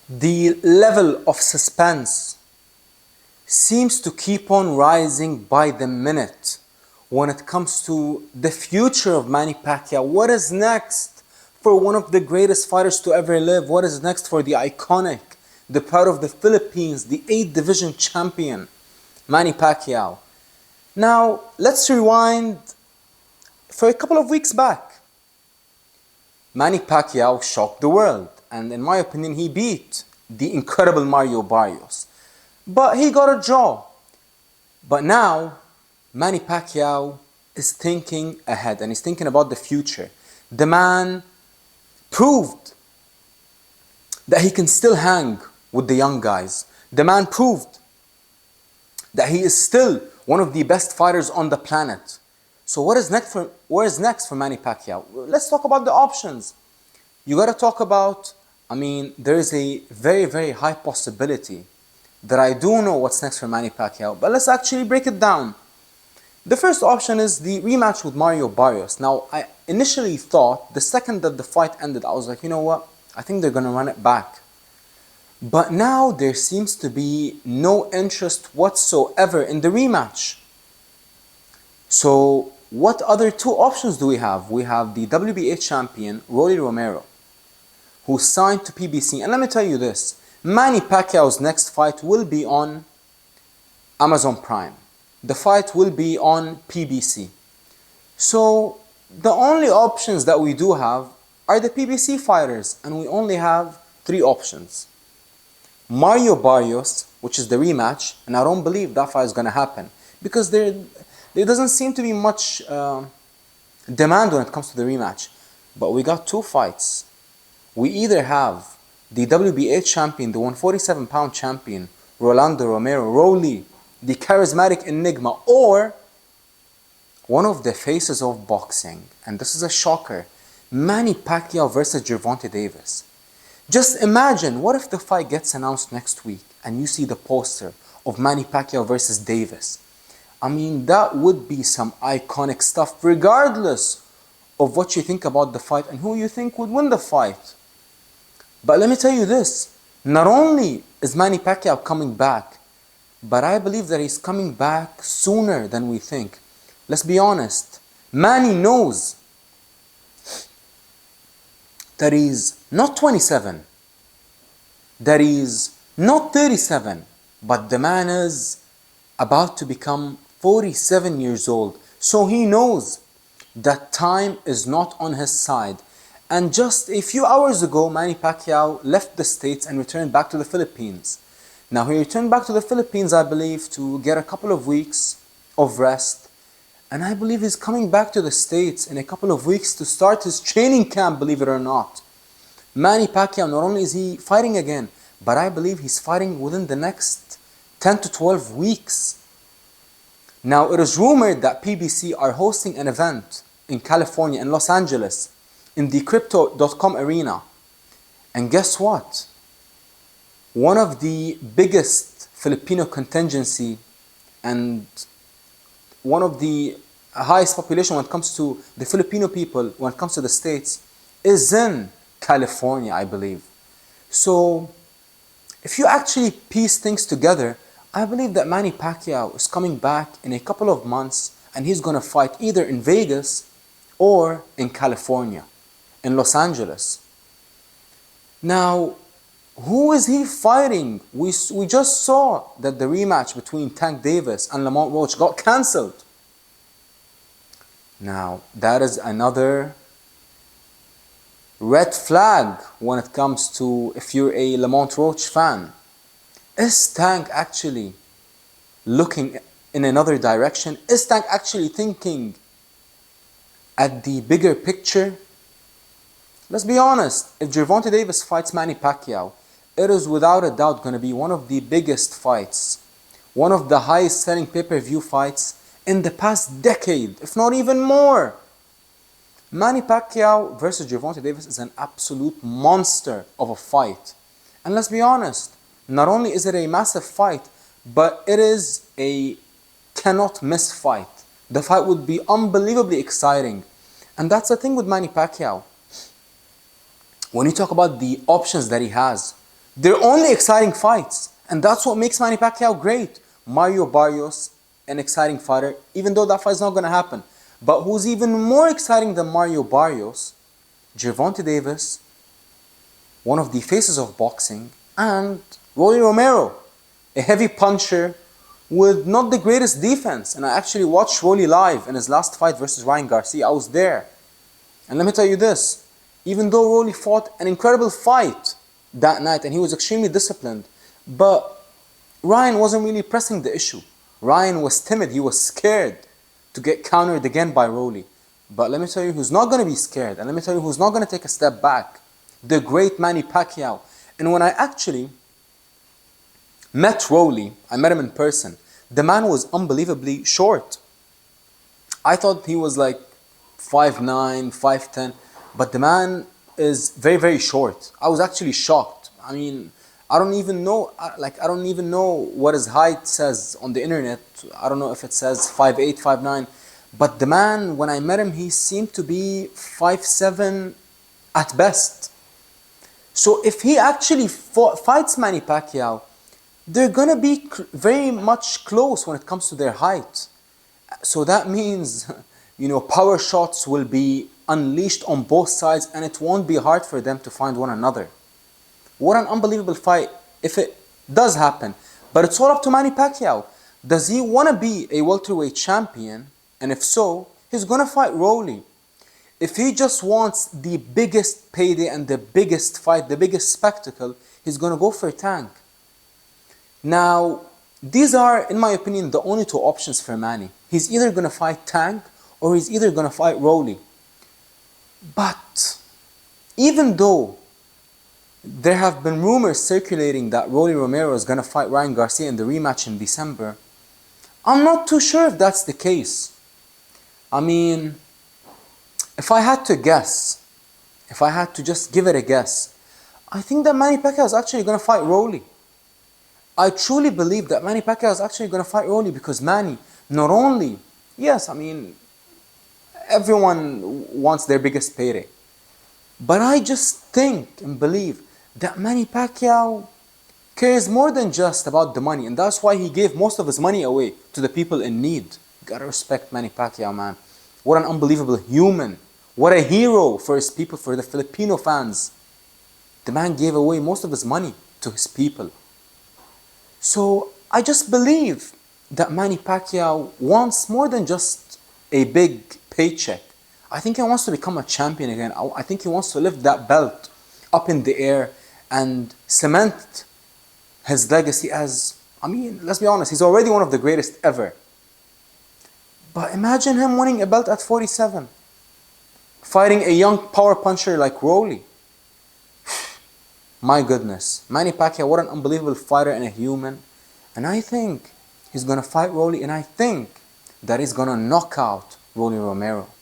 The level of suspense seems to keep on rising by the minute when it comes to the future of Manny Pacquiao. What is next for one of the greatest fighters to ever live? What is next for the iconic, the pride of the Philippines, the 8th division champion, Manny Pacquiao? Now, let's rewind for a couple of weeks back. Manny Pacquiao shocked the world, and in my opinion, he beat the incredible Mario Barrios. But he got a draw. But now, Manny Pacquiao is thinking ahead and he's thinking about the future. The man proved that he can still hang with the young guys. The man proved that he is still one of the best fighters on the planet. So what is next for Manny Pacquiao? Let's talk about the options. You got to talk about, there is a very, very high possibility that I do know what's next for Manny Pacquiao, but let's actually break it down. The first option is the rematch with Mario Barrios. Now, I initially thought the second that the fight ended, I was like, you know what? I think they're going to run it back. But now there seems to be no interest whatsoever in the rematch. So what other two options do we have? We have the WBA champion, Rolly Romero, who signed to PBC. And let me tell you this, Manny Pacquiao's next fight will be on Amazon Prime. The fight will be on PBC. So the only options that we do have are the PBC fighters, and we only have three options. Mario Barrios, which is the rematch, and I don't believe that fight is going to happen because there doesn't seem to be much demand when it comes to the rematch. But we got two fights. We either have the WBA champion, the 147-pound champion, Rolly Romero, the charismatic enigma, or one of the faces of boxing, and this is a shocker, Manny Pacquiao versus Gervonta Davis. Just imagine, what if the fight gets announced next week and you see the poster of Manny Pacquiao versus Davis? That would be some iconic stuff, regardless of what you think about the fight and who you think would win the fight. But let me tell you this, not only is Manny Pacquiao coming back, but I believe that he's coming back sooner than we think. Let's be honest, Manny knows that he's not 27, that he's not 37, but the man is about to become 47 years old. So he knows that time is not on his side. And just a few hours ago, Manny Pacquiao left the States and returned back to the Philippines. Now, he returned back to the Philippines, I believe, to get a couple of weeks of rest. And I believe he's coming back to the States in a couple of weeks to start his training camp, believe it or not. Manny Pacquiao, not only is he fighting again, but I believe he's fighting within the next 10 to 12 weeks. Now, it is rumored that PBC are hosting an event in California, in Los Angeles, in the Crypto.com arena. And guess what? One of the biggest Filipino contingency and one of the highest population when it comes to the Filipino people, when it comes to the States, is in California, I believe. So, if you actually piece things together, I believe that Manny Pacquiao is coming back in a couple of months and he's going to fight either in Vegas or in California, in Los Angeles. Now, who is he fighting? We just saw that the rematch between Tank Davis and Lamont Roach got cancelled. Now, that is another red flag when it comes to if you're a Lamont Roach fan. Is Tank actually looking in another direction? Is Tank actually thinking at the bigger picture? Let's be honest, if Gervonta Davis fights Manny Pacquiao, it is without a doubt going to be one of the biggest fights, one of the highest selling pay-per-view fights in the past decade, if not even more. Manny Pacquiao versus Gervonta Davis is an absolute monster of a fight. And let's be honest, not only is it a massive fight, but it is a cannot miss fight. The fight would be unbelievably exciting. And that's the thing with Manny Pacquiao. When you talk about the options that he has, They're only exciting fights. And that's what makes Manny Pacquiao great. Mario Barrios, an exciting fighter, even though that fight's not going to happen. But who's even more exciting than Mario Barrios? Gervonta Davis, one of the faces of boxing, and Rolly Romero, a heavy puncher with not the greatest defense. And I actually watched Rolly live in his last fight versus Ryan Garcia. I was there. And let me tell you this, even though Rolly fought an incredible fight that night and he was extremely disciplined, but Ryan wasn't really pressing the issue. Ryan was timid, he was scared to get countered again by Rolly. But let me tell you who's not going to be scared, and let me tell you who's not going to take a step back. The great Manny Pacquiao. And when I actually met Rolly, I met him in person, the man was unbelievably short. I thought he was like 5'9", 5'10", but the man is very, very short. I was actually shocked. I mean, I don't even know what his height says on the internet. I don't know if it says 5'8", 5'9", but the man, when I met him, he seemed to be 5'7" at best. So if he actually fights Manny Pacquiao, they're gonna be very much close when it comes to their height. So that means, power shots will be unleashed on both sides and it won't be hard for them to find one another. What an unbelievable fight if it does happen. But it's all up to Manny Pacquiao. Does he want to be a welterweight champion? And if so, he's going to fight Rolly. If he just wants the biggest payday and the biggest fight, the biggest spectacle, he's going to go for Tank. Now, these are, in my opinion, the only two options for Manny. He's either going to fight Tank or he's either going to fight Rolly. But even though there have been rumors circulating that Rolly Romero is going to fight Ryan Garcia in the rematch in December, I'm not too sure if that's the case. I mean, if I had to guess, if I had to just give it a guess, I think that Manny Pacquiao is actually going to fight Rolly. I truly believe that Manny Pacquiao is actually going to fight Rolly because Manny, not only, yes, I mean, everyone wants their biggest payday. But I just think and believe that Manny Pacquiao cares more than just about the money. And that's why he gave most of his money away to the people in need. You gotta respect Manny Pacquiao, man. What an unbelievable human. What a hero for his people, for the Filipino fans. The man gave away most of his money to his people. So I just believe that Manny Pacquiao wants more than just a big paycheck. I think he wants to become a champion again. I think he wants to lift that belt up in the air and cement his legacy as, I mean, let's be honest, he's already one of the greatest ever. But imagine him winning a belt at 47, fighting a young power puncher like Rolly. My goodness, Manny Pacquiao, what an unbelievable fighter and a human. And I think he's going to fight Rolly, and I think that he's going to knock out Rolly Romero.